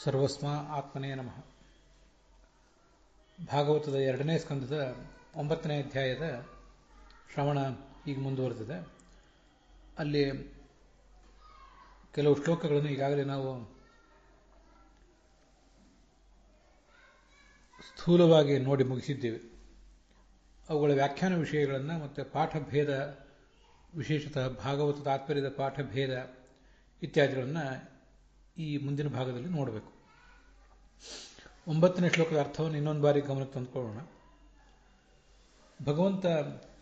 ಸರ್ವಸ್ಮ ಆತ್ಮನೇ ನಮಃ. ಭಾಗವತದ 2ನೇ ಸ್ಕಂದದ 9ನೇ ಅಧ್ಯಾಯದ ಶ್ರವಣ ಈಗ ಮುಂದುವರೆದಿದೆ. ಅಲ್ಲಿ ಕೆಲವು ಶ್ಲೋಕಗಳನ್ನು ಈಗಾಗಲೇ ನಾವು ಸ್ಥೂಲವಾಗಿ ನೋಡಿ ಮುಗಿಸಿದ್ದೇವೆ. ಅವುಗಳ ವ್ಯಾಖ್ಯಾನ ವಿಷಯಗಳನ್ನು ಮತ್ತು ಪಾಠಭೇದ, ವಿಶೇಷತಃ ಭಾಗವತ ತಾತ್ಪರ್ಯದ ಪಾಠಭೇದ ಇತ್ಯಾದಿಗಳನ್ನು ಈ ಮುಂದಿನ ಭಾಗದಲ್ಲಿ ನೋಡಬೇಕು. 9ನೇ ಶ್ಲೋಕದ ಅರ್ಥವನ್ನು ಇನ್ನೊಂದು ಬಾರಿ ಗಮನಕ್ಕೆ ತಂದುಕೊಳ್ಳೋಣ. ಭಗವಂತ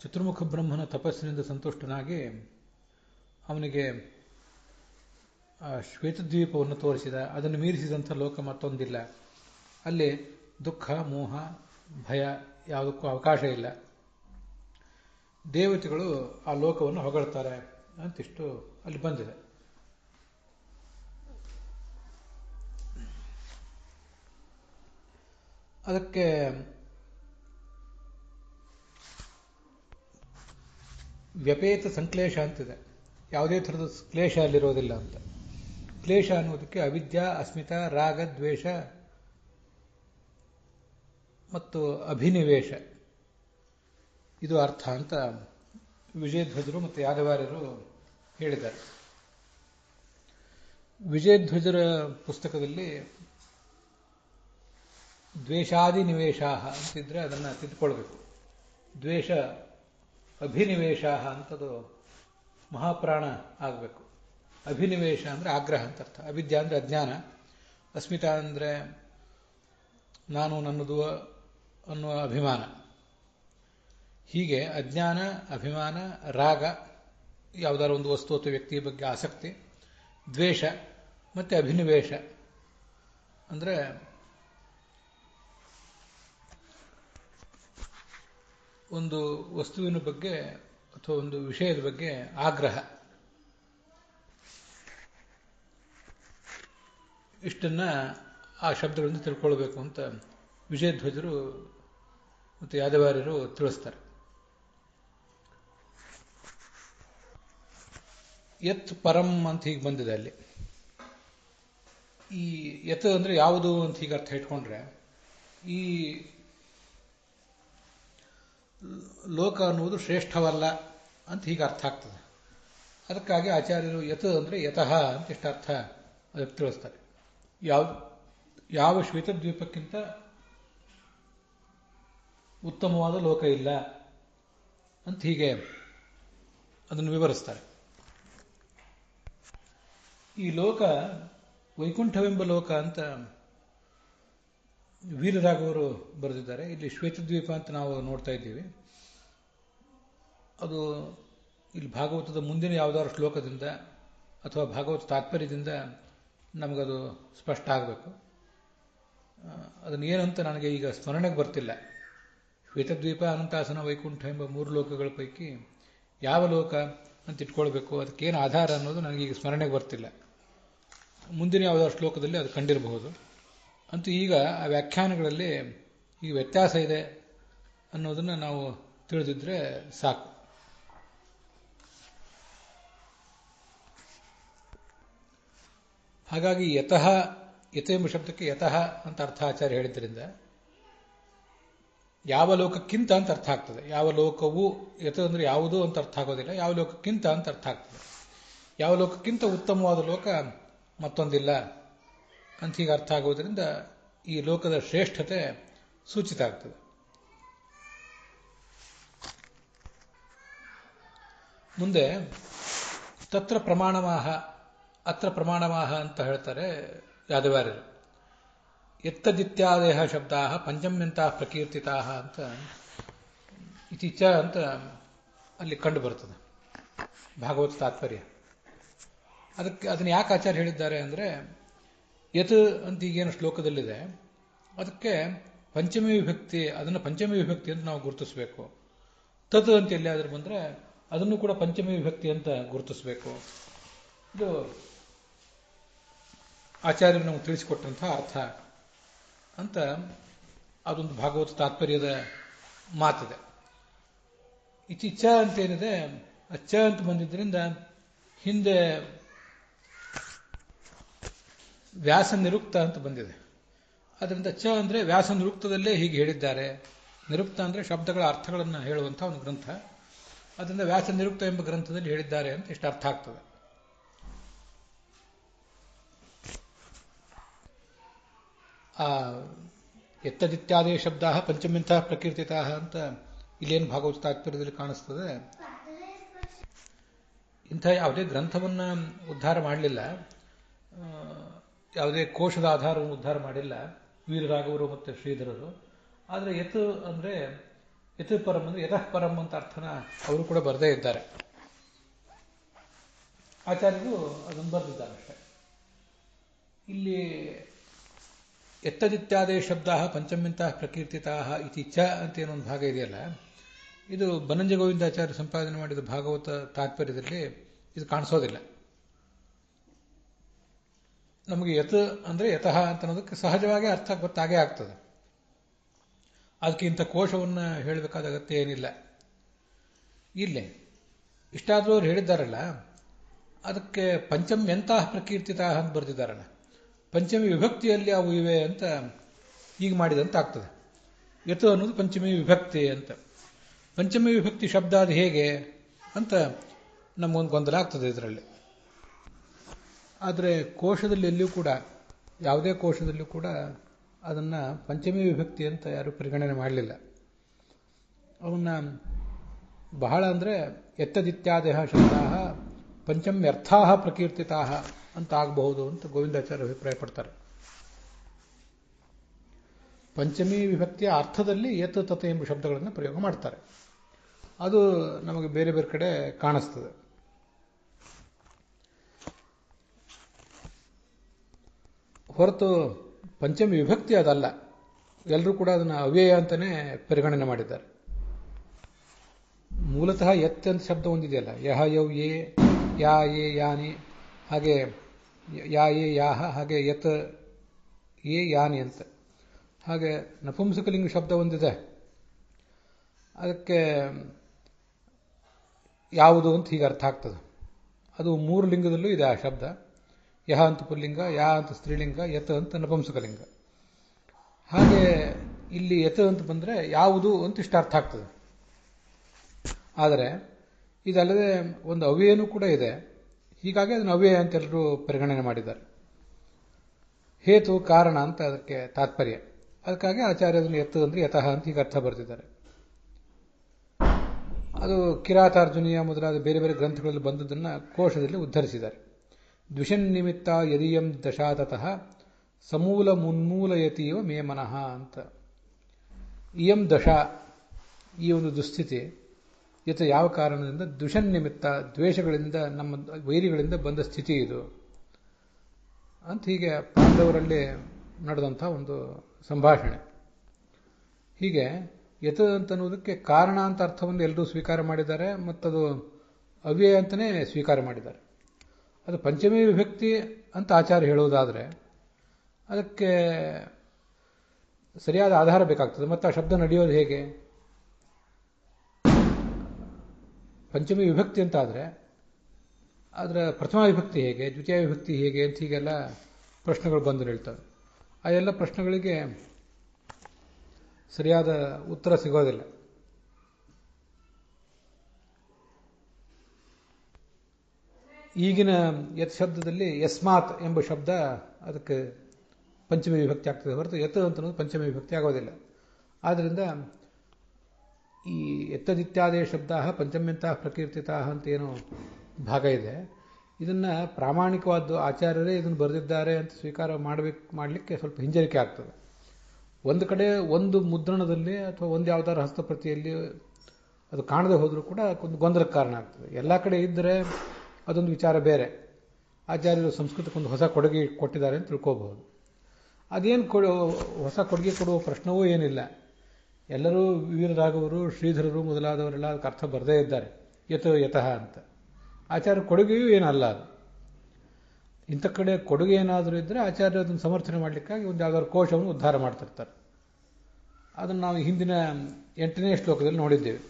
ಚತುರ್ಮುಖ ಬ್ರಹ್ಮನ ತಪಸ್ಸಿನಿಂದ ಸಂತುಷ್ಟನಾಗಿ ಅವನಿಗೆ ಶ್ವೇತದ್ವೀಪವನ್ನು ತೋರಿಸಿದ. ಅದನ್ನು ಮೀರಿಸಿದಂಥ ಲೋಕ ಮತ್ತೊಂದಿಲ್ಲ. ಅಲ್ಲಿ ದುಃಖ, ಮೋಹ, ಭಯ ಯಾವುದಕ್ಕೂ ಅವಕಾಶ ಇಲ್ಲ. ದೇವತೆಗಳು ಆ ಲೋಕವನ್ನು ಹೊಗಳ್ತಾರೆ ಅಂತಿಷ್ಟು ಅಲ್ಲಿ ಬಂದಿದೆ. ಅದಕ್ಕೆ ವ್ಯಪೇತ ಸಂಕ್ಲೇಶ ಅಂತಿದೆ. ಯಾವುದೇ ಥರದ ಕ್ಲೇಶ ಅಲ್ಲಿರೋದಿಲ್ಲ ಅಂತ. ಕ್ಲೇಶ ಅನ್ನೋದಕ್ಕೆ ಅವಿದ್ಯಾ, ಅಸ್ಮಿತಾ, ರಾಗ, ದ್ವೇಷ ಮತ್ತು ಅಭಿನಿವೇಶ ಇದು ಅರ್ಥ ಅಂತ ವಿಜಯಧ್ವಜರು ಮತ್ತು ಯಾದವಾರ್ಯರು ಹೇಳಿದ್ದಾರೆ. ವಿಜಯಧ್ವಜರ ಪುಸ್ತಕದಲ್ಲಿ ದ್ವೇಷಾದಿ ನಿವೇಶ ಅಂತಿದ್ರೆ ಅದನ್ನು ತಿದ್ದುಕೊಳ್ಬೇಕು. ದ್ವೇಷ ಅಭಿನಿವೇಶ ಅಂತದು ಮಹಾಪ್ರಾಣ ಆಗಬೇಕು. ಅಭಿನಿವೇಶ ಅಂದರೆ ಆಗ್ರಹ ಅಂತ ಅರ್ಥ. ಅವಿದ್ಯಾ ಅಂದರೆ ಅಜ್ಞಾನ, ಅಸ್ಮಿತಾ ಅಂದರೆ ನಾನು ನನ್ನದು ಅನ್ನುವ ಅಭಿಮಾನ. ಹೀಗೆ ಅಜ್ಞಾನ, ಅಭಿಮಾನ, ರಾಗ, ಯಾವುದಾದ್ರು ಒಂದು ವಸ್ತು ಅಥವಾ ವ್ಯಕ್ತಿಯ ಬಗ್ಗೆ ಆಸಕ್ತಿ, ದ್ವೇಷ ಮತ್ತು ಅಭಿನಿವೇಶ ಅಂದರೆ ಒಂದು ವಸ್ತುವಿನ ಬಗ್ಗೆ ಅಥವಾ ಒಂದು ವಿಷಯದ ಬಗ್ಗೆ ಆಗ್ರಹ. ಇಷ್ಟನ್ನ ಆ ಶಬ್ದಗಳಿಂದ ತಿಳ್ಕೊಳ್ಬೇಕು ಅಂತ ವಿಜಯಧ್ವಜರು ಮತ್ತು ಯಾದವಾರ್ಯರು ತಿಳಿಸ್ತಾರೆ. ಯತ್ ಪರಂ ಅಂತ ಹೀಗೆ ಬಂದಿದೆ ಅಲ್ಲಿ. ಈ ಯತ್ ಅಂದರೆ ಯಾವುದು ಅಂತ ಹೀಗೆ ಅರ್ಥ ಇಟ್ಕೊಂಡ್ರೆ, ಈ ಲೋಕ ಅನ್ನುವುದು ಶ್ರೇಷ್ಠವಲ್ಲ ಅಂತ ಹೀಗೆ ಅರ್ಥ ಆಗ್ತದೆ. ಅದಕ್ಕಾಗಿ ಆಚಾರ್ಯರು ಯತ್ ಅಂದರೆ ಯತಃ ಅಂತ ಇಷ್ಟ ಅರ್ಥ ಅದಕ್ಕೆ ತಿಳಿಸ್ತಾರೆ. ಯಾವ ಶ್ವೇತದ್ವೀಪಕ್ಕಿಂತ ಉತ್ತಮವಾದ ಲೋಕ ಇಲ್ಲ ಅಂತ ಹೀಗೆ ಅದನ್ನು ವಿವರಿಸ್ತಾರೆ. ಈ ಲೋಕ ವೈಕುಂಠವೆಂಬ ಲೋಕ ಅಂತ ವೀರರಾಘವರು ಬರೆದಿದ್ದಾರೆ. ಇಲ್ಲಿ ಶ್ವೇತದ್ವೀಪ ಅಂತ ನಾವು ನೋಡ್ತಾ ಇದ್ದೀವಿ. ಅದು ಇಲ್ಲಿ ಭಾಗವತದ ಮುಂದಿನ ಯಾವುದಾದ್ರು ಶ್ಲೋಕದಿಂದ ಅಥವಾ ಭಾಗವತ ತಾತ್ಪರ್ಯದಿಂದ ನಮಗದು ಸ್ಪಷ್ಟ ಆಗಬೇಕು. ಅದನ್ನು ಏನಂತ ನನಗೆ ಈಗ ಸ್ಮರಣೆಗೆ ಬರ್ತಿಲ್ಲ. ಶ್ವೇತದ್ವೀಪ, ಅನಂತಾಸನ, ವೈಕುಂಠ ಎಂಬ 3 ಲೋಕಗಳ ಪೈಕಿ ಯಾವ ಲೋಕ ಅಂತ ಇಟ್ಕೊಳ್ಬೇಕು, ಅದಕ್ಕೇನು ಆಧಾರ ಅನ್ನೋದು ನನಗೀಗ ಸ್ಮರಣೆಗೆ ಬರ್ತಿಲ್ಲ. ಮುಂದಿನ ಯಾವುದಾದ್ರು ಶ್ಲೋಕದಲ್ಲಿ ಅದು ಕಂಡಿರಬಹುದು. ಅಂತೂ ಈಗ ಆ ವ್ಯಾಖ್ಯಾನಗಳಲ್ಲಿ ಈ ವ್ಯತ್ಯಾಸ ಇದೆ ಅನ್ನೋದನ್ನು ನಾವು ತಿಳಿದಿದ್ರೆ ಸಾಕು. ಹಾಗಾಗಿ ಯತಃ, ಯತ ಎಂಬ ಶಬ್ದಕ್ಕೆ ಯತಃ ಅಂತ ಅರ್ಥ ಆಚಾರ್ಯ ಹೇಳಿದ್ದರಿಂದ ಯಾವ ಲೋಕಕ್ಕಿಂತ ಅಂತ ಅರ್ಥ ಆಗ್ತದೆ. ಯಾವ ಲೋಕವು, ಯತ ಅಂದರೆ ಯಾವುದು ಅಂತ ಅರ್ಥ ಆಗೋದಿಲ್ಲ, ಯಾವ ಲೋಕಕ್ಕಿಂತ ಅಂತ ಅರ್ಥ ಆಗ್ತದೆ. ಯಾವ ಲೋಕಕ್ಕಿಂತ ಉತ್ತಮವಾದ ಲೋಕ ಮತ್ತೊಂದಿಲ್ಲ ಅಂತ ಹೀಗೆ ಅರ್ಥ ಆಗೋದ್ರಿಂದ ಈ ಲೋಕದ ಶ್ರೇಷ್ಠತೆ ಸೂಚಿತ ಆಗ್ತದೆ. ಮುಂದೆ ತತ್ರ ಪ್ರಮಾಣಮಾಹ, ಅತ್ರ ಪ್ರಮಾಣಮಾಹ ಅಂತ ಹೇಳ್ತಾರೆ ಯಾದವಾರ್ಯರು. ಎತ್ತದಿತ್ಯಾದೇಹ ಶಬ್ದಾ ಪಂಚಮ್ಯಂತಹ ಪ್ರಕೀರ್ತಿತಾ ಅಂತ ಇತಿಚ ಅಂತ ಅಲ್ಲಿ ಕಂಡು ಬರ್ತದೆ ಭಾಗವತ ತಾತ್ಪರ್ಯ. ಅದನ್ನು ಯಾಕೆ ಆಚಾರ್ಯ ಹೇಳಿದ್ದಾರೆ ಅಂದರೆ, ಯತ್ ಅಂತ ಈಗೇನು ಶ್ಲೋಕದಲ್ಲಿದೆ ಅದಕ್ಕೆ ಪಂಚಮಿ ವಿಭಕ್ತಿ, ಅದನ್ನು ಪಂಚಮಿ ವಿಭಕ್ತಿ ಅಂತ ನಾವು ಗುರುತಿಸಬೇಕು. ತತ್ ಅಂತ ಎಲ್ಲಿಯಾದರೂ ಬಂದರೆ ಅದನ್ನು ಕೂಡ ಪಂಚಮಿ ವಿಭಕ್ತಿ ಅಂತ ಗುರುತಿಸಬೇಕು. ಇದು ಆಚಾರ್ಯರು ನಮಗೆ ತಿಳಿಸಿಕೊಟ್ಟಂತಹ ಅರ್ಥ ಅಂತ ಅದೊಂದು ಭಾಗವತ ತಾತ್ಪರ್ಯದ ಮಾತಿದೆ. ಇತಿ ಚ ಅಂತೇನಿದೆ, ಚ ಅಂತ ಬಂದಿದ್ದರಿಂದ ಹಿಂದೆ ವ್ಯಾಸ ನಿರುಕ್ತ ಅಂತ ಬಂದಿದೆ. ಅದರಿಂದ ಚ ಅಂದರೆ ವ್ಯಾಸ ನಿರುಕ್ತದಲ್ಲೇ ಹೀಗೆ ಹೇಳಿದ್ದಾರೆ. ನಿರುಕ್ತ ಅಂದರೆ ಶಬ್ದಗಳ ಅರ್ಥಗಳನ್ನು ಹೇಳುವಂಥ ಒಂದು ಗ್ರಂಥ. ಅದರಿಂದ ವ್ಯಾಸ ನಿರುಕ್ತ ಎಂಬ ಗ್ರಂಥದಲ್ಲಿ ಹೇಳಿದ್ದಾರೆ ಅಂತ ಇಷ್ಟು ಅರ್ಥ ಆಗ್ತದೆ. ಎತ್ತದಿತ್ಯಾದಿ ಶಬ್ದ ಪಂಚಮ್ಯಂಥ ಪ್ರಕೀರ್ತಿತ ಅಂತ ಇಲ್ಲೇನು ಭಾಗವತ ತಾತ್ಪರ್ಯದಲ್ಲಿ ಕಾಣಿಸ್ತದೆ. ಇಂಥ ಯಾವುದೇ ಗ್ರಂಥವನ್ನು ಉದ್ಧಾರ ಮಾಡಲಿಲ್ಲ, ಯಾವುದೇ ಕೋಶದ ಆಧಾರವನ್ನು ಉದ್ಧಾರ ಮಾಡಿಲ್ಲ ವೀರರಾಘವರು ಮತ್ತು ಶ್ರೀಧರರು. ಆದರೆ ಯತ್ ಅಂದರೆ ಯತ್ ಪರಂ ಅಂದರೆ ಯತಃ ಪರಂ ಅಂತ ಅರ್ಥನ ಅವರು ಕೂಡ ಬರದೇ ಇದ್ದಾರೆ. ಆಚಾರ್ಯರು ಅದನ್ನು ಬರೆದಿದ್ದಾರೆ ಅಷ್ಟೇ. ಇಲ್ಲಿ ಎತ್ತದಿತ್ಯಾದಿ ಶಬ್ದ ಪಂಚಮ್ಯಂಥ ಪ್ರಕೀರ್ತಿತಾ ಇತಿ ಚ ಅಂತ ಏನೊಂದು ಭಾಗ ಇದೆಯಲ್ಲ, ಇದು ಬನಂಜ ಗೋವಿಂದಾಚಾರ್ಯ ಸಂಪಾದನೆ ಮಾಡಿದ ಭಾಗವತ ತಾತ್ಪರ್ಯದಲ್ಲಿ ಇದು ಕಾಣಿಸೋದಿಲ್ಲ. ನಮಗೆ ಯತ್ ಅಂದರೆ ಯತಃ ಅಂತ ಅನ್ನೋದಕ್ಕೆ ಸಹಜವಾಗಿ ಅರ್ಥ ಗೊತ್ತಾಗೇ ಆಗ್ತದೆ. ಅದಕ್ಕೆ ಇಂಥ ಕೋಶವನ್ನು ಹೇಳಬೇಕಾದ ಅಗತ್ಯ ಏನಿಲ್ಲ. ಇಲ್ಲಿ ಇಷ್ಟಾದರೂ ಅವ್ರು ಹೇಳಿದ್ದಾರಲ್ಲ, ಅದಕ್ಕೆ ಪಂಚಮ್ಯಂಥ ಪ್ರಕೀರ್ತಿತ ಅಂತ ಬರೆದಿದ್ದಾರಲ್ಲ, ಪಂಚಮಿ ವಿಭಕ್ತಿಯಲ್ಲಿ ಅವು ಇವೆ ಅಂತ ಈಗ ಮಾಡಿದಂತ ಆಗ್ತದೆ. ಯತ್ ಅನ್ನೋದು ಪಂಚಮಿ ವಿಭಕ್ತಿ ಅಂತ. ಪಂಚಮಿ ವಿಭಕ್ತಿ ಶಬ್ದ ಅದು ಹೇಗೆ ಅಂತ ನಮಗೊಂದು ಗೊಂದಲ ಆಗ್ತದೆ ಇದರಲ್ಲಿ. ಆದರೆ ಕೋಶದಲ್ಲಿ ಎಲ್ಲಿಯೂ ಕೂಡ, ಯಾವುದೇ ಕೋಶದಲ್ಲಿಯೂ ಕೂಡ ಅದನ್ನು ಪಂಚಮಿ ವಿಭಕ್ತಿ ಅಂತ ಯಾರೂ ಪರಿಗಣನೆ ಮಾಡಲಿಲ್ಲ. ಅವನ್ನ ಬಹಳ ಅಂದರೆ ಎತ್ತದಿತ್ಯಾದಿ ಶಬ್ದ ಪಂಚಮ್ಯರ್ಥಾ ಪ್ರಕೀರ್ತಿತಾ ಅಂತ ಆಗಬಹುದು ಅಂತ ಗೋವಿಂದಾಚಾರ್ಯ ಅಭಿಪ್ರಾಯ ಪಡ್ತಾರೆ. ಪಂಚಮಿ ವಿಭಕ್ತಿಯ ಅರ್ಥದಲ್ಲಿ ಯತ್ ತತ್ ಎಂಬ ಶಬ್ದಗಳನ್ನು ಪ್ರಯೋಗ ಮಾಡ್ತಾರೆ. ಅದು ನಮಗೆ ಬೇರೆ ಬೇರೆ ಕಡೆ ಕಾಣಿಸ್ತದೆ. ಹೊರತು ಪಂಚಮಿ ವಿಭಕ್ತಿ ಅದಲ್ಲ. ಎಲ್ಲರೂ ಕೂಡ ಅದನ್ನು ಅವ್ಯಯ ಅಂತಲೇ ಪರಿಗಣನೆ ಮಾಡಿದ್ದಾರೆ. ಮೂಲತಃ ಯತ್ ಅಂತ ಶಬ್ದ ಒಂದಿದೆಯಲ್ಲ, ಯಹ ಯೌ ಯೇ ಯಾ ಯೇ ಯಾನಿ, ಹಾಗೆ ಯಾ ಯೇ ಯಾಹ, ಹಾಗೆ ಯತ್ ಯೇ ಯಾನಿ ಅಂತ. ಹಾಗೆ ನಪುಂಸಕಲಿಂಗ ಶಬ್ದ ಒಂದಿದೆ, ಅದಕ್ಕೆ ಯಾವುದು ಅಂತ ಹೀಗೆ ಅರ್ಥ ಆಗ್ತದೆ. ಅದು 3 ಲಿಂಗದಲ್ಲೂ ಇದೆ ಆ ಶಬ್ದ. ಯಹ ಅಂತ ಪುಲ್ಲಿಂಗ, ಯಾ ಅಂತ ಸ್ತ್ರೀಲಿಂಗ, ಯತ್ ಅಂತ ನಪುಂಸಕಲಿಂಗ. ಹಾಗೆ ಇಲ್ಲಿ ಯತ್ ಅಂತ ಬಂದರೆ ಯಾವುದು ಅಂತ ಇಷ್ಟ ಅರ್ಥ ಆಗ್ತದೆ. ಆದರೆ ಇದಲ್ಲದೆ ಒಂದು ಅವ್ಯಯನೂ ಕೂಡ ಇದೆ. ಹೀಗಾಗಿ ಅದನ್ನು ಅವ್ಯಯ ಅಂತ ಎಲ್ಲರೂ ಪರಿಗಣನೆ ಮಾಡಿದ್ದಾರೆ. ಹೇತು ಕಾರಣ ಅಂತ ಅದಕ್ಕೆ ತಾತ್ಪರ್ಯ. ಅದಕ್ಕಾಗಿ ಆಚಾರ್ಯ ಅದನ್ನು ಯತ್ ಅಂದರೆ ಯತಃ ಅಂತ ಹೀಗೆ ಅರ್ಥ ಬರೆದಿದ್ದಾರೆ. ಅದು ಕಿರಾತಾರ್ಜುನೀಯ ಮೊದಲಾದ ಬೇರೆ ಬೇರೆ ಗ್ರಂಥಗಳಲ್ಲಿ ಬಂದದ್ದನ್ನು ಕೋಶದಲ್ಲಿ ಉದ್ಧರಿಸಿದ್ದಾರೆ. ದ್ವಿಷನ್ನಿಮಿತ್ತ ಯದಿಯಂ ದಶಾತತಃ ಸಮೂಲ ಮುನ್ಮೂಲಯತೀವ ಮೇ ಮನಃ ಅಂತ. ಇಯಂ ದಶಾ, ಈ ಒಂದು ದುಸ್ಥಿತಿ ಈತ ಯಾವ ಕಾರಣದಿಂದ, ದ್ವಿಷನ್ನಿಮಿತ್ತ ದ್ವೇಷಗಳಿಂದ, ನಮ್ಮ ವೈರಿಗಳಿಂದ ಬಂದ ಸ್ಥಿತಿ ಇದು ಅಂತ ಹೀಗೆ ಪಾಂಡವರಲ್ಲಿ ನಡೆದಂಥ ಒಂದು ಸಂಭಾಷಣೆ. ಹೀಗೆ ಯತ್ ಅಂತನ್ನುವುದಕ್ಕೆ ಕಾರಣ ಅಂತ ಅರ್ಥವನ್ನು ಎಲ್ಲರೂ ಸ್ವೀಕಾರ ಮಾಡಿದ್ದಾರೆ, ಮತ್ತದು ಅವ್ಯಯ ಅಂತಲೇ ಸ್ವೀಕಾರ ಮಾಡಿದ್ದಾರೆ. ಅದು ಪಂಚಮಿ ವಿಭಕ್ತಿ ಅಂತ ಆಚಾರ್ಯ ಹೇಳುವುದಾದರೆ ಅದಕ್ಕೆ ಸರಿಯಾದ ಆಧಾರ ಬೇಕಾಗ್ತದೆ. ಮತ್ತು ಆ ಶಬ್ದ ನಡೆಯೋದು ಹೇಗೆ? ಪಂಚಮಿ ವಿಭಕ್ತಿ ಅಂತ ಆದರೆ ಅದರ ಪ್ರಥಮ ವಿಭಕ್ತಿ ಹೇಗೆ, ದ್ವಿತೀಯ ವಿಭಕ್ತಿ ಹೇಗೆ ಅಂತ ಹೀಗೆಲ್ಲ ಪ್ರಶ್ನೆಗಳು ಬಂದು ನಿಲ್ತವೆ. ಆ ಎಲ್ಲ ಪ್ರಶ್ನೆಗಳಿಗೆ ಸರಿಯಾದ ಉತ್ತರ ಸಿಗೋದಿಲ್ಲ. ಈಗಿನ ಯತ್ ಶಬ್ದದಲ್ಲಿ ಯಸ್ಮಾತ್ ಎಂಬ ಶಬ್ದ ಅದಕ್ಕೆ ಪಂಚಮಿ ವಿಭಕ್ತಿ ಆಗ್ತದೆ ಹೊರತು ಯತ್ ಅಂತನೋದು ಪಂಚಮಿ ವಿಭಕ್ತಿ ಆಗೋದಿಲ್ಲ. ಆದ್ದರಿಂದ ಈ ಎತ್ತದಿತ್ಯಾದಿ ಶಬ್ದ ಪಂಚಮ್ಯಂಥ ಪ್ರಕೀರ್ತಿತಾ ಅಂತ ಏನೋ ಭಾಗ ಇದೆ, ಇದನ್ನು ಪ್ರಾಮಾಣಿಕವಾದ ಆಚಾರ್ಯರೇ ಇದನ್ನು ಬರೆದಿದ್ದಾರೆ ಅಂತ ಸ್ವೀಕಾರ ಮಾಡಲಿಕ್ಕೆ ಸ್ವಲ್ಪ ಹಿಂಜರಿಕೆ ಆಗ್ತದೆ. ಒಂದು ಕಡೆ ಒಂದು ಮುದ್ರಣದಲ್ಲಿ ಅಥವಾ ಒಂದು ಯಾವುದಾದ್ರು ಹಸ್ತಪ್ರತಿಯಲ್ಲಿ ಅದು ಕಾಣದೆ ಹೋದರೂ ಕೂಡ ಒಂದು ಗೊಂದಲಕ್ಕೆ ಕಾರಣ ಆಗ್ತದೆ. ಎಲ್ಲ ಕಡೆ ಇದ್ದರೆ ಅದೊಂದು ವಿಚಾರ ಬೇರೆ. ಆಚಾರ್ಯರು ಸಂಸ್ಕೃತಕ್ಕೊಂದು ಹೊಸ ಕೊಡುಗೆ ಕೊಟ್ಟಿದ್ದಾರೆ ಅಂತ ತಿಳ್ಕೋಬಹುದು. ಅದೇನು ಹೊಸ ಕೊಡುಗೆ ಕೊಡುವ ಪ್ರಶ್ನವೂ ಏನಿಲ್ಲ. ಎಲ್ಲರೂ ವೀರರಾಘವರು, ಶ್ರೀಧರರು ಮೊದಲಾದವರೆಲ್ಲ ಅದಕ್ಕೆ ಅರ್ಥ ಬರದೇ ಇದ್ದಾರೆ, ಯತಃ ಅಂತ. ಆಚಾರ್ಯ ಕೊಡುಗೆಯೂ ಏನಲ್ಲ ಅದು. ಇಂಥ ಕಡೆ ಕೊಡುಗೆ ಏನಾದರೂ ಇದ್ದರೆ ಆಚಾರ್ಯ ಅದನ್ನು ಸಮರ್ಥನೆ ಮಾಡಲಿಕ್ಕಾಗಿ ಒಂದು ಯಾವುದಾದ್ರು ಕೋಶವನ್ನು ಉದ್ಧಾರ ಮಾಡ್ತಿರ್ತಾರೆ. ಅದನ್ನು ನಾವು ಹಿಂದಿನ 8ನೇ ಶ್ಲೋಕದಲ್ಲಿ ನೋಡಿದ್ದೇವೆ.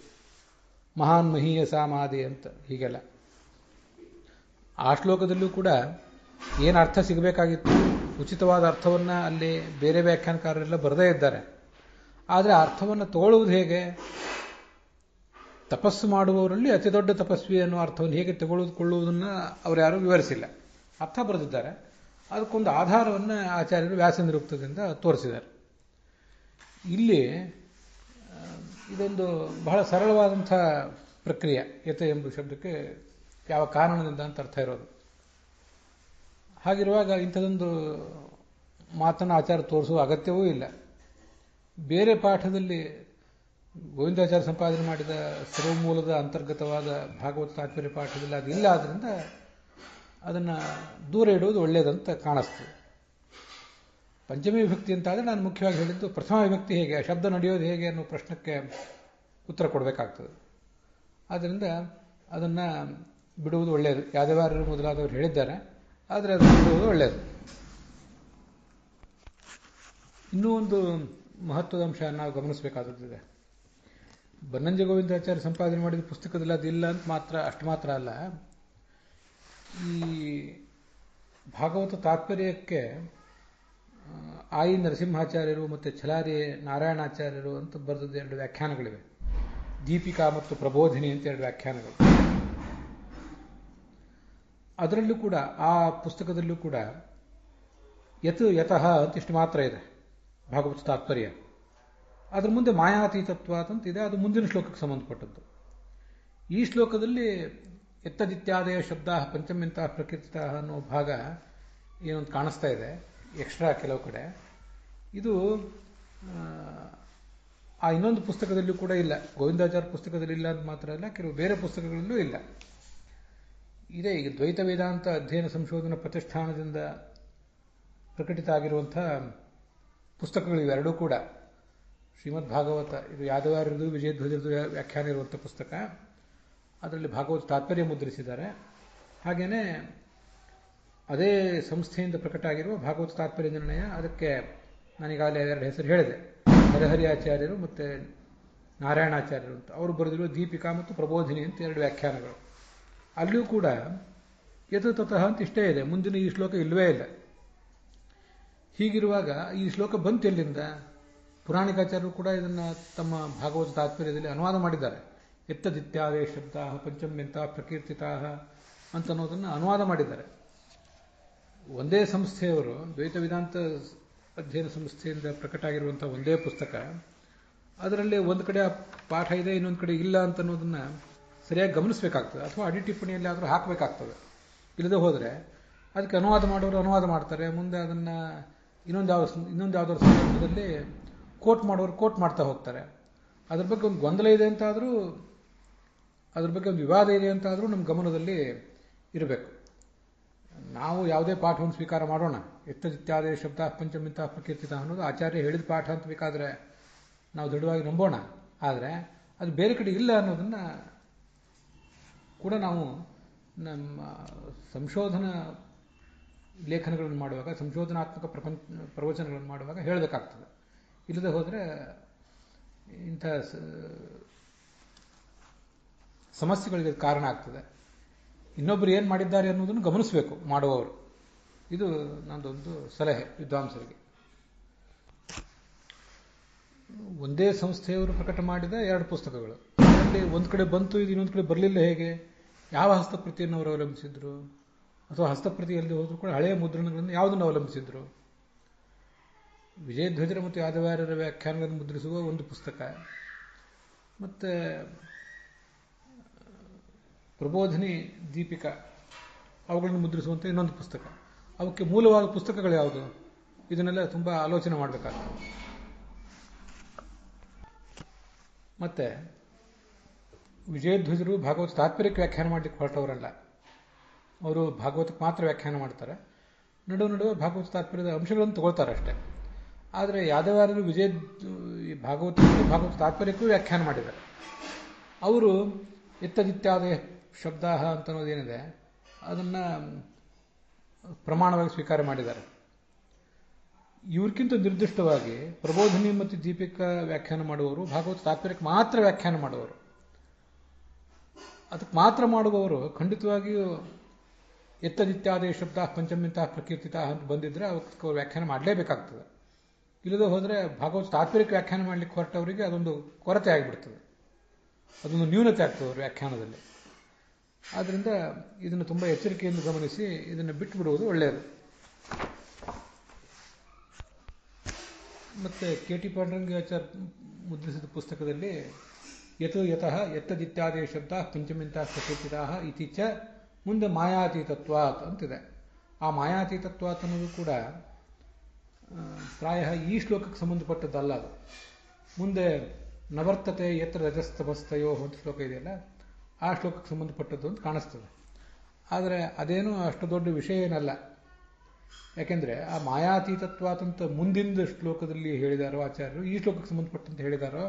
ಮಹಾನ್ ಮಹೀಯ ಸಾಮಾದಿ ಅಂತ ಹೀಗೆಲ್ಲ. ಆ ಶ್ಲೋಕದಲ್ಲೂ ಕೂಡ ಏನು ಅರ್ಥ ಸಿಗಬೇಕಾಗಿತ್ತು ಉಚಿತವಾದ ಅರ್ಥವನ್ನು ಅಲ್ಲಿ ಬೇರೆ ವ್ಯಾಖ್ಯಾನಕಾರರೆಲ್ಲ ಬರದೇ ಇದ್ದಾರೆ. ಆದರೆ ಆ ಅರ್ಥವನ್ನು ತಗೊಳ್ಳುವುದು ಹೇಗೆ? ತಪಸ್ಸು ಮಾಡುವವರಲ್ಲಿ ಅತಿ ದೊಡ್ಡ ತಪಸ್ವಿ ಅನ್ನೋ ಅರ್ಥವನ್ನು ಹೇಗೆ ತೆಗೆದುಕೊಳ್ಳುವುದನ್ನು ಅವರು ಯಾರೂ ವಿವರಿಸಿಲ್ಲ. ಅರ್ಥ ಬರೆದಿದ್ದಾರೆ. ಅದಕ್ಕೊಂದು ಆಧಾರವನ್ನು ಆಚಾರ್ಯರು ವ್ಯಾಸ ನಿರುಕ್ತದಿಂದ ತೋರಿಸಿದ್ದಾರೆ. ಇಲ್ಲಿ ಇದೊಂದು ಬಹಳ ಸರಳವಾದಂಥ ಪ್ರಕ್ರಿಯೆ. ಯತ ಎಂಬ ಶಬ್ದಕ್ಕೆ ಯಾವ ಕಾರಣದಿಂದ ಅಂತ ಅರ್ಥ ಇರೋದು. ಹಾಗಿರುವಾಗ ಇಂಥದೊಂದು ಮಾತನ್ನು ಆಚಾರ್ಯ ತೋರಿಸುವ ಅಗತ್ಯವೂ ಇಲ್ಲ. ಬೇರೆ ಪಾಠದಲ್ಲಿ ಗೋವಿಂದಾಚಾರ್ಯ ಸಂಪಾದನೆ ಮಾಡಿದ ಸರ್ವಮೂಲದ ಅಂತರ್ಗತವಾದ ಭಾಗವತ ತಾತ್ಪರ್ಯ ಪಾಠದಲ್ಲಿ ಅದಿಲ್ಲ. ಆದ್ದರಿಂದ ಅದನ್ನು ದೂರ ಇಡುವುದು ಒಳ್ಳೆಯದಂತ ಕಾಣಿಸ್ತದೆ. ಪಂಚಮಿ ವಿಭಕ್ತಿ ಅಂತಾದರೆ ನಾನು ಮುಖ್ಯವಾಗಿ ಹೇಳಿದ್ದು ಪ್ರಥಮ ವಿಭಕ್ತಿ ಹೇಗೆ, ಆ ಶಬ್ದ ನಡೆಯೋದು ಹೇಗೆ ಅನ್ನೋ ಪ್ರಶ್ನಕ್ಕೆ ಉತ್ತರ ಕೊಡಬೇಕಾಗ್ತದೆ. ಆದ್ದರಿಂದ ಅದನ್ನು ಬಿಡುವುದು ಒಳ್ಳೆಯದು. ಯಾದವಾರರು ಮೊದಲಾದವರು ಹೇಳಿದ್ದಾರೆ, ಆದರೆ ಅದನ್ನು ಬಿಡುವುದು ಒಳ್ಳೆಯದು. ಇನ್ನೂ ಒಂದು ಮಹತ್ವದ ಅಂಶ ನಾವು ಗಮನಿಸಬೇಕಾದದ್ದಿದೆ. ಬನ್ನಂಜ ಗೋವಿಂದಾಚಾರ್ಯ ಸಂಪಾದನೆ ಮಾಡಿದ ಪುಸ್ತಕದಲ್ಲಿ ಅದಿಲ್ಲ ಅಂತ ಅಷ್ಟು ಮಾತ್ರ ಅಲ್ಲ. ಈ ಭಾಗವತ ತಾತ್ಪರ್ಯಕ್ಕೆ ಆಯಿ ನರಸಿಂಹಾಚಾರ್ಯರು ಮತ್ತು ಛಲಾರಿ ನಾರಾಯಣಾಚಾರ್ಯರು ಅಂತ ಬರೆದದ್ದು 2 ವ್ಯಾಖ್ಯಾನಗಳಿವೆ. ದೀಪಿಕಾ ಮತ್ತು ಪ್ರಬೋಧಿನಿ ಅಂತ 2 ವ್ಯಾಖ್ಯಾನಗಳು. ಅದರಲ್ಲೂ ಕೂಡ ಆ ಪುಸ್ತಕದಲ್ಲೂ ಕೂಡ ಯತಃ ಅಂತ ಇಷ್ಟು ಮಾತ್ರ ಇದೆ ಭಾಗವತ ತಾತ್ಪರ್ಯ. ಅದರ ಮುಂದೆ ಮಾಯಾತೀತತ್ವ ಅಂತಿದೆ, ಅದು ಮುಂದಿನ ಶ್ಲೋಕಕ್ಕೆ ಸಂಬಂಧಪಟ್ಟದ್ದು. ಈ ಶ್ಲೋಕದಲ್ಲಿ ಎತ್ತದಿತ್ಯಾದಯ ಶಬ್ದ ಪಂಚಮ್ಯಂತಹ ಪ್ರಕೃತಿತ ಅನ್ನೋ ಭಾಗ ಏನೊಂದು ಕಾಣಿಸ್ತಾ ಇದೆ ಎಕ್ಸ್ಟ್ರಾ ಕೆಲವು ಕಡೆ. ಇದು ಆ ಇನ್ನೊಂದು ಪುಸ್ತಕದಲ್ಲೂ ಕೂಡ ಇಲ್ಲ. ಗೋವಿಂದಾಚಾರ್ಯ ಪುಸ್ತಕದಲ್ಲಿ ಇಲ್ಲ ಅಂತ ಮಾತ್ರ ಅಲ್ಲ, ಕೆಲವು ಬೇರೆ ಪುಸ್ತಕಗಳಲ್ಲೂ ಇಲ್ಲ. ಇದೇ ಈಗ ದ್ವೈತ ವೇದಾಂತ ಅಧ್ಯಯನ ಸಂಶೋಧನಾ ಪ್ರತಿಷ್ಠಾನದಿಂದ ಪ್ರಕಟಿತ ಆಗಿರುವಂಥ ಪುಸ್ತಕಗಳು ಇವೆರಡೂ ಕೂಡ. ಶ್ರೀಮದ್ ಭಾಗವತ ಇದು ಯಾದವಾರ್ಯರದು ವಿಜಯಧ್ವಜರದು ವ್ಯಾಖ್ಯಾನ ಇರುವಂಥ ಪುಸ್ತಕ. ಅದರಲ್ಲಿ ಭಾಗವತ ತಾತ್ಪರ್ಯ ಮುದ್ರಿಸಿದ್ದಾರೆ. ಹಾಗೆಯೇ ಅದೇ ಸಂಸ್ಥೆಯಿಂದ ಪ್ರಕಟ ಆಗಿರುವ ಭಾಗವತ ತಾತ್ಪರ್ಯ ನಿರ್ಣಯ, ಅದಕ್ಕೆ ನಾನೀಗಾಗಲೇ 2 ಹೆಸರು ಹೇಳಿದೆ, ಹರಹರಿ ಆಚಾರ್ಯರು ಮತ್ತು ನಾರಾಯಣಾಚಾರ್ಯರು ಅಂತ. ಅವರು ಬರೆದಿರುವ ದೀಪಿಕಾ ಮತ್ತು ಪ್ರಬೋಧಿನಿ ಅಂತ 2 ವ್ಯಾಖ್ಯಾನಗಳು. ಅಲ್ಲಿಯೂ ಕೂಡ ಯತತಃ ಅಂತ ಇಷ್ಟೇ ಇದೆ, ಮುಂದಿನ ಈ ಶ್ಲೋಕ ಇಲ್ಲವೇ ಇಲ್ಲ. ಹೀಗಿರುವಾಗ ಈ ಶ್ಲೋಕ ಬಂತು ಎಲ್ಲಿಂದ? ಪುರಾಣಿಕಾಚಾರ್ಯರು ಕೂಡ ಇದನ್ನು ತಮ್ಮ ಭಾಗವತ ತಾತ್ಪರ್ಯದಲ್ಲಿ ಅನುವಾದ ಮಾಡಿದ್ದಾರೆ. ಎತ್ತದಿತ್ಯಾದೇ ಶಬ್ದ ಪಂಚಮ್ಯಂತ ಪ್ರಕೀರ್ತಿತಾ ಅಂತ ಅನ್ನೋದನ್ನು ಅನುವಾದ ಮಾಡಿದ್ದಾರೆ. ಒಂದೇ ಸಂಸ್ಥೆಯವರು, ದ್ವೈತ ವೇದಾಂತ ಅಧ್ಯಯನ ಸಂಸ್ಥೆಯಿಂದ ಪ್ರಕಟ ಆಗಿರುವಂಥ ಒಂದೇ ಪುಸ್ತಕ, ಅದರಲ್ಲಿ ಒಂದು ಕಡೆ ಪಾಠ ಇದೆ, ಇನ್ನೊಂದು ಕಡೆ ಇಲ್ಲ ಅಂತ ಅನ್ನೋದನ್ನು ಸರಿಯಾಗಿ ಗಮನಿಸಬೇಕಾಗ್ತದೆ. ಅಥವಾ ಅಡಿ ಟಿಪ್ಪಣಿಯಲ್ಲಿ ಆದರೂ ಹಾಕಬೇಕಾಗ್ತದೆ. ಇಲ್ಲದೆ ಹೋದರೆ ಅದಕ್ಕೆ ಅನುವಾದ ಮಾಡೋರು ಅನುವಾದ ಮಾಡ್ತಾರೆ, ಮುಂದೆ ಅದನ್ನು ಇನ್ನೊಂದು ಯಾವುದಾದ್ರು ಸಂದರ್ಭದಲ್ಲಿ ಕೋಟ್ ಮಾಡೋರು ಕೋಟ್ ಮಾಡ್ತಾ ಹೋಗ್ತಾರೆ. ಅದ್ರ ಬಗ್ಗೆ ಒಂದು ಗೊಂದಲ ಇದೆ ಅಂತಾದರೂ, ಅದ್ರ ಬಗ್ಗೆ ಒಂದು ವಿವಾದ ಇದೆ ಅಂತಾದರೂ ನಮ್ಮ ಗಮನದಲ್ಲಿ ಇರಬೇಕು. ನಾವು ಯಾವುದೇ ಪಾಠವನ್ನು ಸ್ವೀಕಾರ ಮಾಡೋಣ, ಎತ್ತದಿತ್ಯಾದೇ ಶಬ್ದ ಪಂಚಮಿಂತ ಪ್ರಕೀರ್ತಿತ ಅನ್ನೋದು ಆಚಾರ್ಯ ಹೇಳಿದ ಪಾಠ ಅಂತ ಬೇಕಾದರೆ ನಾವು ದೃಢವಾಗಿ ನಂಬೋಣ. ಆದರೆ ಅದು ಬೇರೆ ಕಡೆ ಇಲ್ಲ ಅನ್ನೋದನ್ನು ಕೂಡ ನಾವು ನಮ್ಮ ಸಂಶೋಧನಾ ಲೇಖನಗಳನ್ನು ಮಾಡುವಾಗ, ಸಂಶೋಧನಾತ್ಮಕ ಪ್ರವಚನಗಳನ್ನು ಮಾಡುವಾಗ ಹೇಳಬೇಕಾಗ್ತದೆ. ಇಲ್ಲದೆ ಹೋದರೆ ಇಂಥ ಸಮಸ್ಯೆಗಳಿಗೆ ಕಾರಣ ಆಗ್ತದೆ. ಇನ್ನೊಬ್ಬರು ಏನು ಮಾಡಿದ್ದಾರೆ ಅನ್ನೋದನ್ನು ಗಮನಿಸಬೇಕು ಮಾಡುವವರು. ಇದು ನನ್ನದೊಂದು ಸಲಹೆ ವಿದ್ವಾಂಸರಿಗೆ. ಒಂದೇ ಸಂಸ್ಥೆಯವರು ಪ್ರಕಟ ಮಾಡಿದ 2 ಪುಸ್ತಕಗಳು, ಅದರಲ್ಲಿ ಒಂದು ಕಡೆ ಬಂತು, ಇದು ಇನ್ನೊಂದು ಕಡೆ ಬರಲಿಲ್ಲ. ಹೇಗೆ? ಯಾವ ಹಸ್ತಪ್ರತಿಯನ್ನು ಅವರು ಅವಲಂಬಿಸಿದ್ರು? ಅಥವಾ ಹಸ್ತಪ್ರತಿಯಲ್ಲಿ ಹೋದರೂ ಕೂಡ ಹಳೆಯ ಮುದ್ರಣಗಳನ್ನು ಯಾವುದನ್ನು ಅವಲಂಬಿಸಿದ್ರು? ವಿಜಯಧ್ವಜರ ಮತ್ತು ಯಾದವಾರ್ಯರ ವ್ಯಾಖ್ಯಾನಗಳನ್ನು ಮುದ್ರಿಸುವ ಒಂದು ಪುಸ್ತಕ, ಮತ್ತು ಪ್ರಬೋಧಿನಿ ದೀಪಿಕಾ ಅವುಗಳನ್ನು ಮುದ್ರಿಸುವಂಥ ಇನ್ನೊಂದು ಪುಸ್ತಕ. ಅವಕ್ಕೆ ಮೂಲವಾದ ಪುಸ್ತಕಗಳು ಯಾವುದು? ಇದನ್ನೆಲ್ಲ ತುಂಬ ಆಲೋಚನೆ ಮಾಡಬೇಕಾಗ್ತದೆ. ಮತ್ತು ವಿಜಯಧ್ವಜರು ಭಾಗವತ ತಾತ್ಪರ್ಯಕ್ಕೆ ವ್ಯಾಖ್ಯಾನ ಮಾಡಲಿಕ್ಕೆ ಹೊರಟವರಲ್ಲ. ಅವರು ಭಾಗವತಕ್ಕೆ ಮಾತ್ರ ವ್ಯಾಖ್ಯಾನ ಮಾಡ್ತಾರೆ. ನಡುವೆ ಭಾಗವತ ತಾತ್ಪರ್ಯದ ಅಂಶಗಳನ್ನು ತಗೊಳ್ತಾರೆ ಅಷ್ಟೇ. ಆದರೆ ಯಾದವಾರ್ಯರು ಭಾಗವತ ತಾತ್ಪರ್ಯಕ್ಕೂ ವ್ಯಾಖ್ಯಾನ ಮಾಡಿದ್ದಾರೆ. ಅವರು ಎತ್ತದಿತ್ಯಾದ ಶಬ್ದ ಅಂತ ಅನ್ನೋದೇನಿದೆ ಅದನ್ನು ಪ್ರಮಾಣವಾಗಿ ಸ್ವೀಕಾರ ಮಾಡಿದ್ದಾರೆ. ಇವ್ರಿಗಿಂತ ನಿರ್ದಿಷ್ಟವಾಗಿ ಪ್ರಬೋಧಿನಿ ಮತ್ತು ದೀಪಿಕಾ ವ್ಯಾಖ್ಯಾನ ಮಾಡುವವರು ಭಾಗವತ ತಾತ್ಪರ್ಯಕ್ಕೆ ಮಾತ್ರ ವ್ಯಾಖ್ಯಾನ ಮಾಡುವವರು. ಅದಕ್ಕೆ ಮಾತ್ರ ಮಾಡುವವರು ಖಂಡಿತವಾಗಿಯೂ ಎತ್ತದಿತ್ಯಾದಿ ಶಬ್ದ ಪಂಚಮ್ಯಂತಹ ಪ್ರಕೀರ್ತಿತ ಅಂತ ಬಂದಿದ್ರೆ ಅವಕ್ಕೆ ವ್ಯಾಖ್ಯಾನ ಮಾಡಲೇಬೇಕಾಗ್ತದೆ. ಇಲ್ಲದೆ ಹೋದರೆ ಭಾಗವತ ತಾತ್ಪರ್ಯಕ್ಕೆ ವ್ಯಾಖ್ಯಾನ ಮಾಡಲಿಕ್ಕೆ ಹೊರಟವರಿಗೆ ಅದೊಂದು ಕೊರತೆ ಆಗಿಬಿಡ್ತದೆ, ಅದೊಂದು ನ್ಯೂನತೆ ಆಗ್ತದೆ ಅವ್ರ ವ್ಯಾಖ್ಯಾನದಲ್ಲಿ. ಆದ್ದರಿಂದ ಇದನ್ನು ತುಂಬ ಎಚ್ಚರಿಕೆಯಿಂದ ಗಮನಿಸಿ ಇದನ್ನು ಬಿಟ್ಟುಬಿಡುವುದು ಒಳ್ಳೆಯದು. ಮತ್ತು ಕೆ ಟಿ ಪಾಂಡುರಂಗಾಚಾರ್ಯ ಮುದ್ರಿಸಿದ ಪುಸ್ತಕದಲ್ಲಿ ಯತಃ ಎತ್ತದಿತ್ಯಾದಿ ಶಬ್ದ ಪಂಚಮಿಂತಹ ಪ್ರಕೃತಿತಾ ಇತಿಚ ಮುಂದೆ ಮಾಯಾತೀತತ್ವಾತ್ ಅಂತಿದೆ. ಆ ಮಾಯಾತೀತತ್ವಾತ್ ಅನ್ನೋದು ಕೂಡ ಪ್ರಾಯ ಈ ಶ್ಲೋಕಕ್ಕೆ ಸಂಬಂಧಪಟ್ಟದ್ದಲ್ಲ. ಅದು ಮುಂದೆ ನವರ್ತತೆ ಯತ್ರ ರಜಸ್ತಮಸ್ತಯೋ ಅಂತ ಶ್ಲೋಕ ಇದೆಯಲ್ಲ, ಆ ಶ್ಲೋಕಕ್ಕೆ ಸಂಬಂಧಪಟ್ಟದ್ದು ಅಂತ ಕಾಣಿಸ್ತದೆ. ಆದರೆ ಅದೇನೂ ಅಷ್ಟು ದೊಡ್ಡ ವಿಷಯ ಏನಲ್ಲ. ಯಾಕೆಂದರೆ ಆ ಮಾಯಾತೀತತ್ವಾತಂತ ಮುಂದಿನ ಶ್ಲೋಕದಲ್ಲಿ ಹೇಳಿದಾರೋ ಆಚಾರ್ಯರು, ಈ ಶ್ಲೋಕಕ್ಕೆ ಸಂಬಂಧಪಟ್ಟಂತೆ ಹೇಳಿದಾರೋ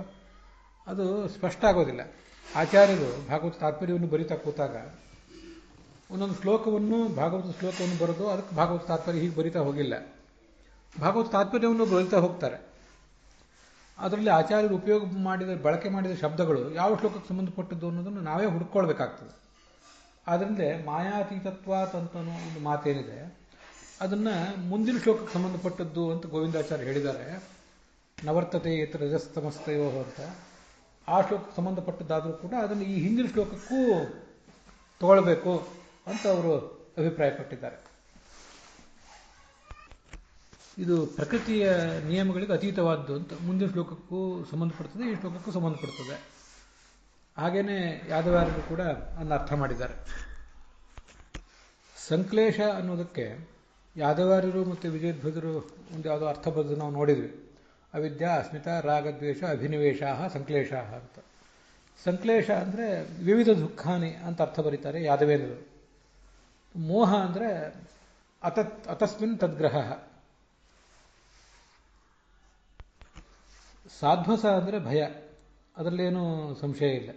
ಅದು ಸ್ಪಷ್ಟ ಆಗೋದಿಲ್ಲ. ಆಚಾರ್ಯರು ಭಾಗವತ ತಾತ್ಪರ್ಯವನ್ನು ಬರಿತಾ ಕೂತಾಗ ಒಂದೊಂದು ಭಾಗವತ ಶ್ಲೋಕವನ್ನು ಬರೆದು ಅದಕ್ಕೆ ಭಾಗವತ ತಾತ್ಪರ್ಯ ಹೀಗೆ ಬರಿತಾ ಹೋಗಿಲ್ಲ. ಭಾಗವತ ತಾತ್ಪರ್ಯವನ್ನು ಬರಿತಾ ಹೋಗ್ತಾರೆ. ಅದರಲ್ಲಿ ಆಚಾರ್ಯರು ಬಳಕೆ ಮಾಡಿದ ಶಬ್ದಗಳು ಯಾವ ಶ್ಲೋಕಕ್ಕೆ ಸಂಬಂಧಪಟ್ಟದ್ದು ಅನ್ನೋದನ್ನು ನಾವೇ ಹುಡ್ಕೊಳ್ಬೇಕಾಗ್ತದೆ. ಆದ್ದರಿಂದ ಮಾಯಾತೀತತ್ವಾತ್ ಅಂತ ಒಂದು ಮಾತೇನಿದೆ ಅದನ್ನು ಮುಂದಿನ ಶ್ಲೋಕಕ್ಕೆ ಸಂಬಂಧಪಟ್ಟದ್ದು ಅಂತ ಗೋವಿಂದಾಚಾರ್ಯ ಹೇಳಿದ್ದಾರೆ. ನವರ್ತತೆ ಯತ್ರ ರಜಸ್ತಮಸ್ತಯೋ ಅಂತ ಆ ಶ್ಲೋಕಕ್ಕೆ ಸಂಬಂಧಪಟ್ಟದ್ದಾದರೂ ಕೂಡ ಅದನ್ನು ಈ ಹಿಂದಿನ ಶ್ಲೋಕಕ್ಕೂ ತಗೊಳ್ಬೇಕು ಅಂತ ಅವರು ಅಭಿಪ್ರಾಯಪಟ್ಟಿದ್ದಾರೆ. ಇದು ಪ್ರಕೃತಿಯ ನಿಯಮಗಳಿಗೆ ಅತೀತವಾದ್ದು ಅಂತ ಮುಂದಿನ ಶ್ಲೋಕಕ್ಕೂ ಸಂಬಂಧಪಡ್ತದೆ, ಈ ಶ್ಲೋಕಕ್ಕೂ ಸಂಬಂಧಪಡ್ತದೆ. ಹಾಗೇನೆ ಯಾದವಾರರು ಕೂಡ ಅದನ್ನು ಅರ್ಥ ಮಾಡಿದ್ದಾರೆ. ಸಂಕ್ಲೇಶ ಅನ್ನೋದಕ್ಕೆ ಯಾದವಾರ್ಯರು ಮತ್ತು ವಿಜಯಧ್ವಜರು ಒಂದು ಯಾವುದೋ ಅರ್ಥ ಬರೆದು ನಾವು ನೋಡಿದ್ವಿ. ಅವಿದ್ಯಾ ಅಸ್ಮಿತಾ ರಾಗದ್ವೇಷ ಅಭಿನಿವೇಶ ಸಂಕ್ಲೇಶ ಅಂತ. ಸಂಕ್ಲೇಶ ಅಂದರೆ ವಿವಿಧ ದುಃಖಾನಿ ಅಂತ ಅರ್ಥ ಬರೀತಾರೆ ಯಾದವೇಂದ್ರರು. ಮೋಹ ಅಂದರೆ ಅತಸ್ಮಿನ್ ತದ್ಗ್ರಹ. ಸಾಧ್ವಸ ಅಂದರೆ ಭಯ, ಅದರಲ್ಲೇನೂ ಸಂಶಯ ಇಲ್ಲ.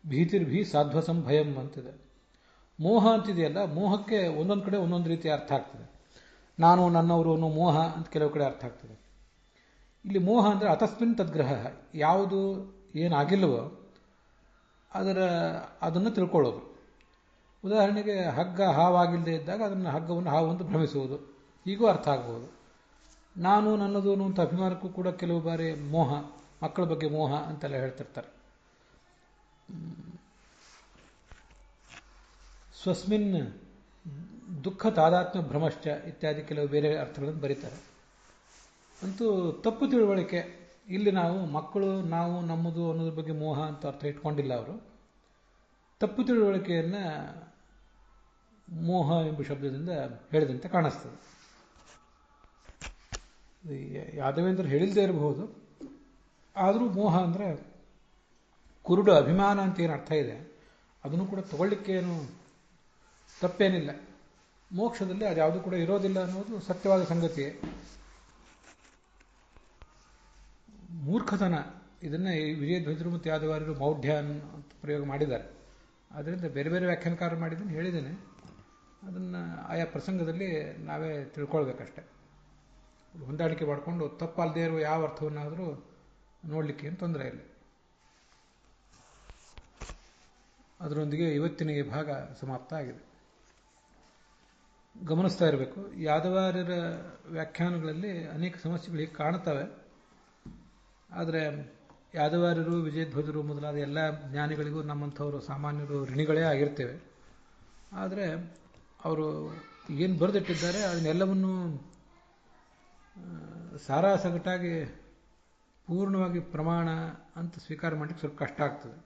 ಭೀತಿರ್ಭಿ ಸಾಧ್ವಸಂ ಭಯಂ ಅಂತಿದೆ. ಮೋಹ ಅಂತಿದೆಯಲ್ಲ, ಮೋಹಕ್ಕೆ ಒಂದೊಂದು ಕಡೆ ಒಂದೊಂದು ರೀತಿ ಅರ್ಥ ಆಗ್ತದೆ. ನಾನು ನನ್ನವರು ಅನ್ನೋ ಮೋಹ ಅಂತ ಕೆಲವು ಕಡೆ ಅರ್ಥ ಆಗ್ತದೆ. ಇಲ್ಲಿ ಮೋಹ ಅಂದರೆ ಅತಸ್ಮಿನ್ ತದ್ಗ್ರಹ, ಯಾವುದು ಏನಾಗಿಲ್ಲವೋ ಅದನ್ನು ತಿಳ್ಕೊಳ್ಳೋದು. ಉದಾಹರಣೆಗೆ ಹಗ್ಗ ಹಾವಾಗಿಲ್ಲದೆ ಇದ್ದಾಗ ಅದನ್ನು ಹಗ್ಗವನ್ನು ಹಾವು ಅಂತ ಭ್ರಮಿಸುವುದು, ಹೀಗೂ ಅರ್ಥ ಆಗ್ಬೋದು. ನಾನು ನನ್ನದು ಅನ್ನುವಂಥ ಅಭಿಮಾನಕ್ಕೂ ಕೂಡ ಕೆಲವು ಬಾರಿ ಮೋಹ, ಮಕ್ಕಳ ಬಗ್ಗೆ ಮೋಹ ಅಂತೆಲ್ಲ ಹೇಳ್ತಿರ್ತಾರೆ. ಸ್ವಸ್ಮಿನ್ ದುಃಖ ತಾದಾತ್ಮ್ಯ ಭ್ರಮಶ್ಚ ಇತ್ಯಾದಿ ಕೆಲವು ಬೇರೆ ಅರ್ಥಗಳನ್ನು ಬರೀತಾರೆ. ಅಂತೂ ತಪ್ಪು ತಿಳುವಳಿಕೆ. ಇಲ್ಲಿ ನಾವು ಮಕ್ಕಳು, ನಾವು ನಮ್ಮದು ಅನ್ನೋದ್ರ ಬಗ್ಗೆ ಮೋಹ ಅಂತ ಅರ್ಥ ಇಟ್ಕೊಂಡಿಲ್ಲ ಅವರು. ತಪ್ಪು ತಿಳುವಳಿಕೆಯನ್ನು ಮೋಹ ಎಂಬ ಶಬ್ದದಿಂದ ಹೇಳಿದಂತೆ ಕಾಣಿಸ್ತದೆ. ಯಾದವೇಂದ್ರ ಹೇಳಿಲ್ಲದೆ ಇರಬಹುದು, ಆದರೂ ಮೋಹ ಅಂದರೆ ಕುರುಡು ಅಭಿಮಾನ ಅಂತ ಏನು ಅರ್ಥ ಇದೆ ಅದನ್ನು ಕೂಡ ತಗೊಳ್ಳಿಕ್ಕೇನು ತಪ್ಪೇನಿಲ್ಲ. ಮೋಕ್ಷದಲ್ಲಿ ಅದು ಯಾವುದೂ ಕೂಡ ಇರೋದಿಲ್ಲ ಅನ್ನೋದು ಸತ್ಯವಾದ ಸಂಗತಿಯೇ. ಮೂರ್ಖತನ, ಇದನ್ನು ವಿಜಯಧ್ವಜರು ಮತ್ತು ಯಾದವಾರ್ಯರು ಮೌಢ್ಯ ಅಂತ ಪ್ರಯೋಗ ಮಾಡಿದ್ದಾರೆ. ಆದ್ದರಿಂದ ಬೇರೆ ಬೇರೆ ವ್ಯಾಖ್ಯಾನಕಾರರು ಮಾಡಿದ್ದನ್ನು ಹೇಳಿದ್ದೇನೆ. ಅದನ್ನು ಆಯಾ ಪ್ರಸಂಗದಲ್ಲಿ ನಾವೇ ತಿಳ್ಕೊಳ್ಬೇಕಷ್ಟೆ. ಹೊಂದಾಣಿಕೆ ಮಾಡಿಕೊಂಡು ತಪ್ಪಲ್ಲದೆ ಇರುವ ಯಾವ ಅರ್ಥವನ್ನಾದರೂ ನೋಡಲಿಕ್ಕೆ ಏನು ತೊಂದರೆ ಇಲ್ಲ. ಅದರೊಂದಿಗೆ ಇವತ್ತಿನ ಈ ಭಾಗ ಸಮಾಪ್ತ ಆಗಿದೆ. ಗಮನಿಸ್ತಾ ಇರಬೇಕು, ಯಾದವಾರ್ಯರ ವ್ಯಾಖ್ಯಾನಗಳಲ್ಲಿ ಅನೇಕ ಸಮಸ್ಯೆಗಳು ಹೀಗೆ ಕಾಣ್ತವೆ. ಆದರೆ ಯಾದವಾರ್ಯರು, ವಿಜಯಧ್ವಜರು ಮೊದಲಾದ ಎಲ್ಲ ಜ್ಞಾನಿಗಳಿಗೂ ನಮ್ಮಂಥವರು ಸಾಮಾನ್ಯರು ಋಣಿಗಳೇ ಆಗಿರ್ತೇವೆ. ಆದರೆ ಅವರು ಏನು ಬರೆದಿಟ್ಟಿದ್ದಾರೆ ಅದನ್ನೆಲ್ಲವನ್ನೂ ಸಾರಾಸಗಟಾಗಿ ಪೂರ್ಣವಾಗಿ ಪ್ರಮಾಣ ಅಂತ ಸ್ವೀಕಾರ ಮಾಡಲಿಕ್ಕೆ ಸ್ವಲ್ಪ ಕಷ್ಟ ಆಗ್ತದೆ.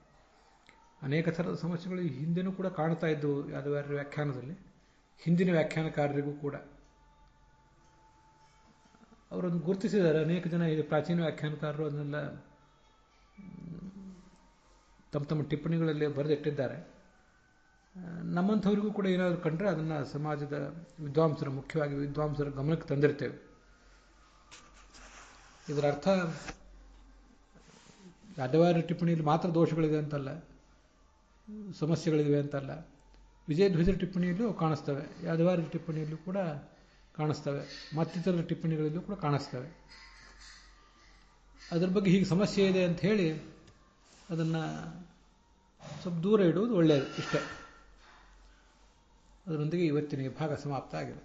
ಅನೇಕ ಥರದ ಸಮಸ್ಯೆಗಳು ಹಿಂದೆನೂ ಕೂಡ ಕಾಣ್ತಾ ಇದ್ದವು ಯಾದವಾರ್ಯರ ವ್ಯಾಖ್ಯಾನದಲ್ಲಿ, ಹಿಂದಿನ ವ್ಯಾಖ್ಯಾನಕಾರರಿಗೂ ಕೂಡ. ಅವರನ್ನು ಗುರುತಿಸಿದ್ದಾರೆ ಅನೇಕ ಜನ. ಈಗ ಪ್ರಾಚೀನ ವ್ಯಾಖ್ಯಾನಕಾರರು ಅದನ್ನೆಲ್ಲ ತಮ್ಮ ತಮ್ಮ ಟಿಪ್ಪಣಿಗಳಲ್ಲಿ ಬರೆದಿಟ್ಟಿದ್ದಾರೆ. ನಮ್ಮಂಥವ್ರಿಗೂ ಕೂಡ ಏನಾದರೂ ಕಂಡ್ರೆ ಅದನ್ನು ಸಮಾಜದ ವಿದ್ವಾಂಸರು, ಮುಖ್ಯವಾಗಿ ವಿದ್ವಾಂಸರ ಗಮನಕ್ಕೆ ತಂದಿರ್ತೇವೆ. ಇದರ ಅರ್ಥ ಯಾದವಾರ್ಯರ ಟಿಪ್ಪಣಿಯಲ್ಲಿ ಮಾತ್ರ ದೋಷಗಳಿವೆ ಅಂತಲ್ಲ, ಸಮಸ್ಯೆಗಳಿವೆ ಅಂತಲ್ಲ. ವಿಜಯಧ್ವಜರ ಟಿಪ್ಪಣಿಯಲ್ಲೂ ಕಾಣಿಸ್ತವೆ, ಯಾದವಾರ್ಯರ ಟಿಪ್ಪಣಿಯಲ್ಲೂ ಕೂಡ ಕಾಣಿಸ್ತವೆ, ಮತ್ತಿತರ ಟಿಪ್ಪಣಿಗಳಲ್ಲೂ ಕೂಡ ಕಾಣಿಸ್ತವೆ. ಅದರ ಬಗ್ಗೆ ಹೀಗೆ ಸಮಸ್ಯೆ ಇದೆ ಅಂತ ಹೇಳಿ ಅದನ್ನು ಸ್ವಲ್ಪ ದೂರ ಇಡುವುದು ಒಳ್ಳೆಯದು ಇಷ್ಟೇ. ಅದರೊಂದಿಗೆ ಇವತ್ತಿನ ಈ ಭಾಗ ಸಮಾಪ್ತ ಆಗಿದೆ.